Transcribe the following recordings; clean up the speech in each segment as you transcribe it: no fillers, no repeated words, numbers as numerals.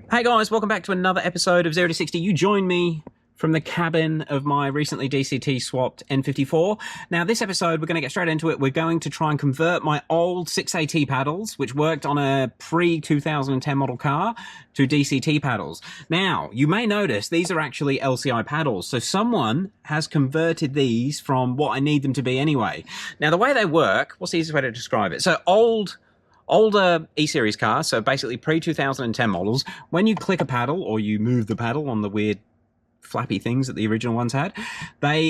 Hey guys, welcome back to another episode of 0 to 60. You join me from the cabin of my recently DCT swapped N54. Now this episode, we're going to get straight into it. We're going to try and convert my old 6AT paddles, which worked on a pre-2010 model car, to DCT paddles. Now, you may notice these are actually LCI paddles. So someone has converted these from what I need them to be anyway. Now the way they work, what's the easiest way to describe it? So older E-Series cars, so basically pre-2010 models, when you click a paddle or you move the paddle on the weird flappy things that the original ones had,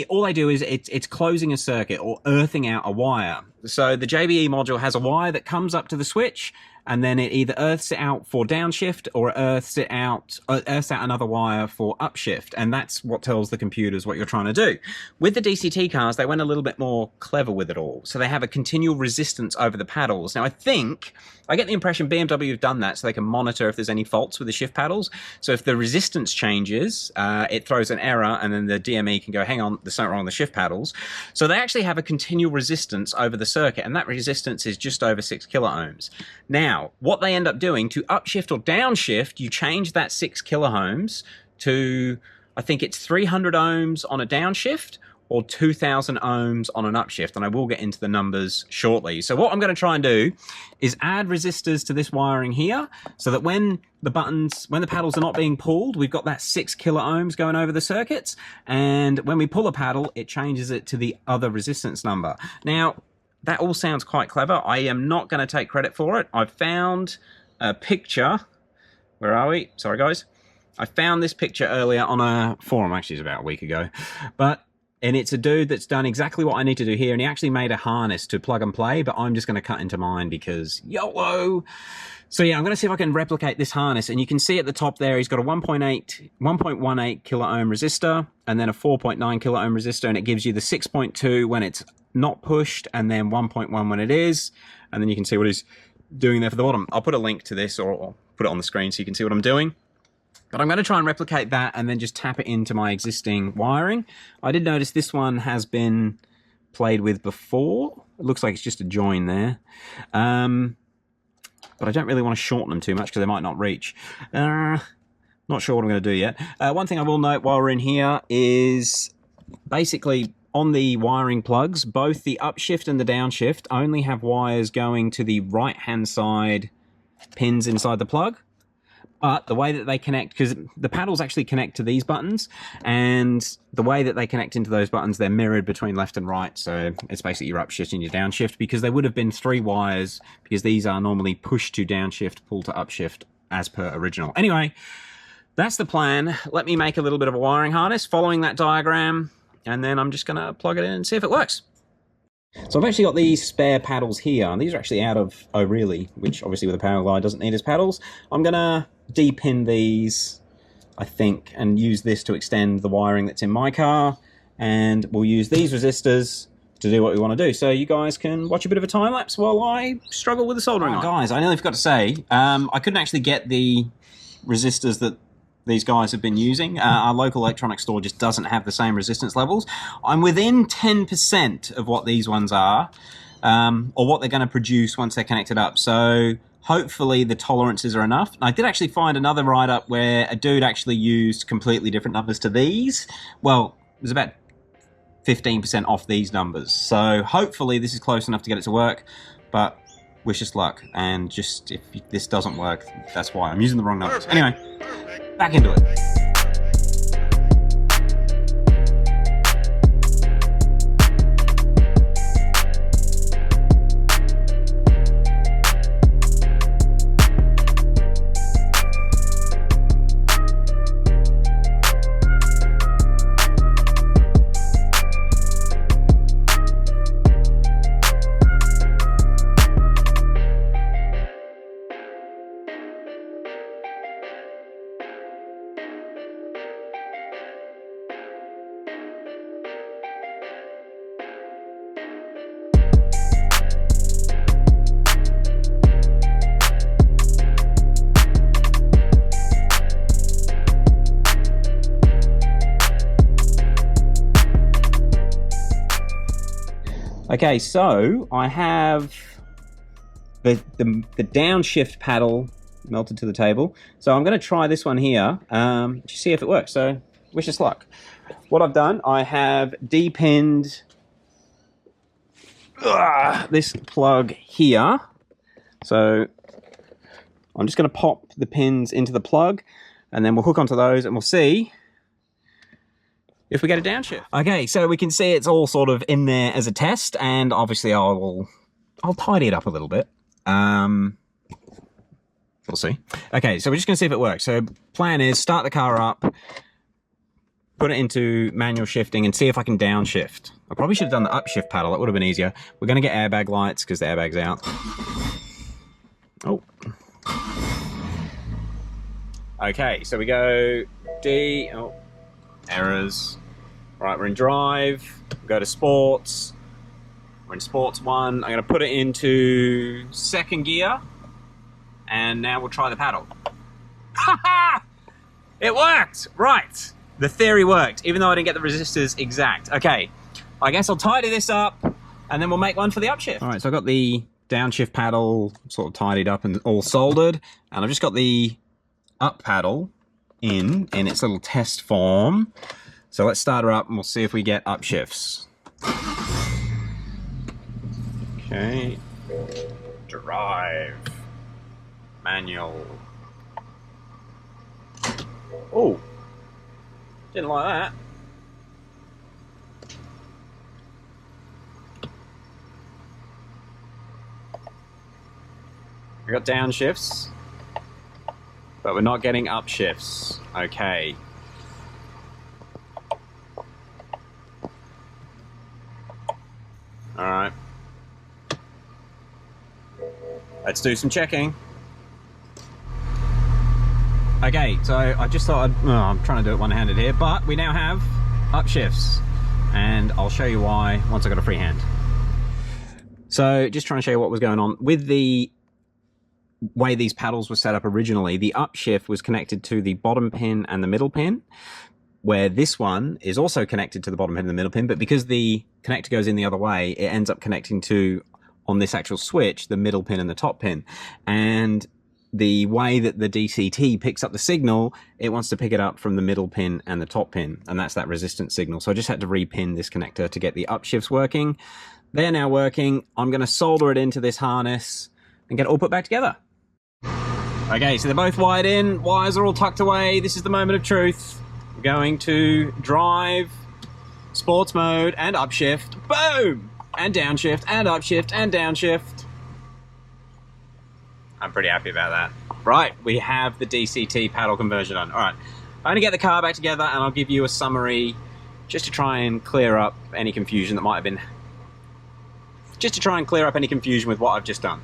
all they do is it's closing a circuit or earthing out a wire. So the JBE module has a wire that comes up to the switch, and then it either earths it out for downshift or earths out another wire for upshift, and that's what tells the computers what you're trying to do. With the DCT cars, they went a little bit more clever with it all. So they have a continual resistance over the paddles. Now I get the impression BMW have done that so they can monitor if there's any faults with the shift paddles. So if the resistance changes, it throws an error, and then the DME can go, hang on, there's something wrong with the shift paddles. So they actually have a continual resistance over the circuit, and that resistance is just over 6 kiloohms. Now, what they end up doing, to upshift or downshift, you change that 6 kiloohms to, I think it's 300 ohms on a downshift or 2000 ohms on an upshift, and I will get into the numbers shortly. So what I'm going to try and do is add resistors to this wiring here, so that when the paddles are not being pulled, we've got that 6 kiloohms going over the circuits, and when we pull a paddle, it changes it to the other resistance number. Now, that all sounds quite clever. I am not going to take credit for it. I've found a picture. Where are we? Sorry, guys. I found this picture earlier on a forum. Actually, it's about a week ago. And it's a dude that's done exactly what I need to do here. And he actually made a harness to plug and play, but I'm just going to cut into mine because YOLO. So yeah, I'm going to see if I can replicate this harness. And you can see at the top there, he's got a 1.18 kilo ohm resistor and then a 4.9 kilo ohm resistor. And it gives you the 6.2 when it's not pushed, and then 1.1 when it is. And then you can see what he's doing there for the bottom. I'll put a link to this, or I'll put it on the screen so you can see what I'm doing. But I'm going to try and replicate that and then just tap it into my existing wiring. I did notice this one has been played with before. It looks like it's just a join there. But I don't really want to shorten them too much because they might not reach. Not sure what I'm going to do yet. One thing I will note while we're in here is basically on the wiring plugs, both the upshift and the downshift only have wires going to the right-hand side pins inside the plug. But the way that they connect, because the paddles actually connect to these buttons, and the way that they connect into those buttons, they're mirrored between left and right. So it's basically your upshift and your downshift, because there would have been 3 wires, because these are normally push to downshift, pull to upshift as per original. Anyway, that's the plan. Let me make a little bit of a wiring harness following that diagram, and then I'm just going to plug it in and see if it works. So I've actually got these spare paddles here, and these are actually out of O'Reilly, which obviously with a power glide doesn't need as paddles. I'm going to de-pin these, I think, and use this to extend the wiring that's in my car, and we'll use these resistors to do what we want to do. So you guys can watch a bit of a time lapse while I struggle with the soldering iron. Guys, I nearly forgot to say, I couldn't actually get the resistors that these guys have been using. Our local electronics store just doesn't have the same resistance levels. I'm within 10% of what these ones are, or what they're going to produce once they're connected up. So hopefully the tolerances are enough. I did actually find another write-up where a dude actually used completely different numbers to these. Well, it was about 15% off these numbers. So hopefully this is close enough to get it to work, but wish us luck. And just if this doesn't work, that's why I'm using the wrong numbers. Anyway, back into it. Okay, so I have the downshift paddle melted to the table. So I'm going to try this one here to see if it works. So wish us luck. What I've done, I have depinned this plug here. So I'm just going to pop the pins into the plug, and then we'll hook onto those, and we'll see if we get a downshift. Okay, so we can see it's all sort of in there as a test, and obviously I'll tidy it up a little bit. We'll see. Okay, so we're just going to see if it works. So plan is start the car up, put it into manual shifting, and see if I can downshift. I probably should have done the upshift paddle. That would have been easier. We're going to get airbag lights because the airbag's out. Oh. Okay, so we go D. Oh, errors. Right, we're in drive. We go to sports. We're in sports 1. I'm going to put it into 2nd gear. And now we'll try the paddle. Ha ha! It worked! Right. The theory worked, even though I didn't get the resistors exact. Okay, I guess I'll tidy this up, and then we'll make one for the upshift. All right, so I've got the downshift paddle sort of tidied up and all soldered, and I've just got the up paddle in its little test form. So let's start her up, and we'll see if we get upshifts. Okay. Drive. Manual. Oh, didn't like that. We got downshifts, but we're not getting upshifts. Okay. All right. Let's do some checking. Okay, so I just thought I'm trying to do it one-handed here, but we now have upshifts, and I'll show you why once I got a free hand. So just trying to show you what was going on. With the way these paddles were set up originally, the upshift was connected to the bottom pin and the middle pin, where this one is also connected to the bottom pin and the middle pin, but because the connector goes in the other way, it ends up connecting to, on this actual switch, the middle pin and the top pin. And the way that the DCT picks up the signal, it wants to pick it up from the middle pin and the top pin, and that's that resistance signal. So I just had to repin this connector to get the upshifts working. They're now working. I'm going to solder it into this harness and get it all put back together. Okay, so they're both wired in, wires are all tucked away. This is the moment of truth. We're going to drive, sports mode, and upshift. Boom! And downshift, and upshift, and downshift. I'm pretty happy about that. Right, we have the DCT paddle conversion done. All right, I'm going to get the car back together, and I'll give you a summary just to try and clear up any confusion that might have been... Just to try and clear up any confusion with what I've just done.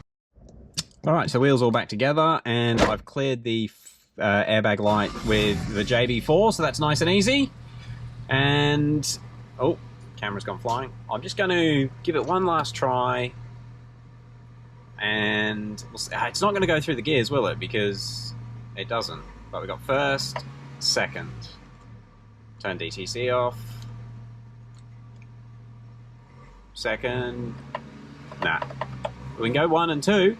All right, so wheels all back together, and I've cleared the airbag light with the JB4, so that's nice and easy. And... oh, camera's gone flying. I'm just going to give it one last try. And it's not going to go through the gears, will it? Because it doesn't. But we got first, second. Turn DTC off. Second. Nah. We can go 1 and 2.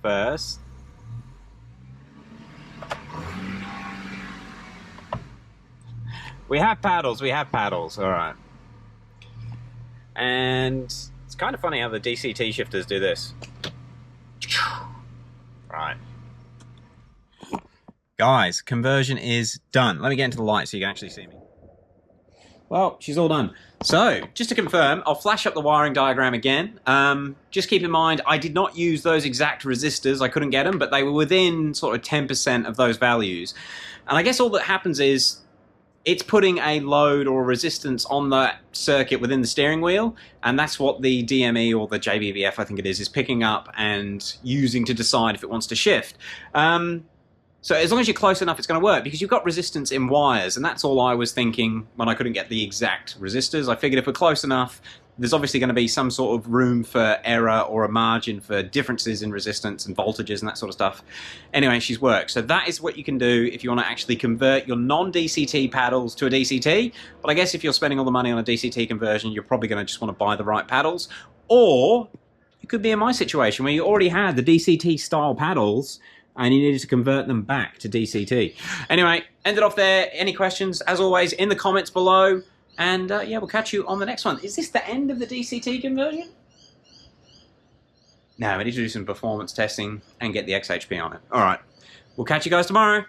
First. We have paddles, all right. And it's kind of funny how the DCT shifters do this. Right. Guys, conversion is done. Let me get into the light so you can actually see me. Well, she's all done. So, just to confirm, I'll flash up the wiring diagram again. Just keep in mind, I did not use those exact resistors. I couldn't get them, but they were within sort of 10% of those values. And I guess all that happens is it's putting a load or resistance on that circuit within the steering wheel, and that's what the DME or the JBVF, I think it is picking up and using to decide if it wants to shift. So as long as you're close enough, it's going to work, because you've got resistance in wires, and that's all I was thinking when I couldn't get the exact resistors. I figured if we're close enough, there's obviously going to be some sort of room for error or a margin for differences in resistance and voltages and that sort of stuff. Anyway, she's worked. So that is what you can do if you want to actually convert your non-DCT paddles to a DCT. But I guess if you're spending all the money on a DCT conversion, you're probably going to just want to buy the right paddles. Or you could be in my situation where you already had the DCT style paddles and he needed to convert them back to DCT. Anyway, ended off there. Any questions, as always, in the comments below. And yeah, we'll catch you on the next one. Is this the end of the DCT conversion? No, we need to do some performance testing and get the XHP on it. All right, we'll catch you guys tomorrow.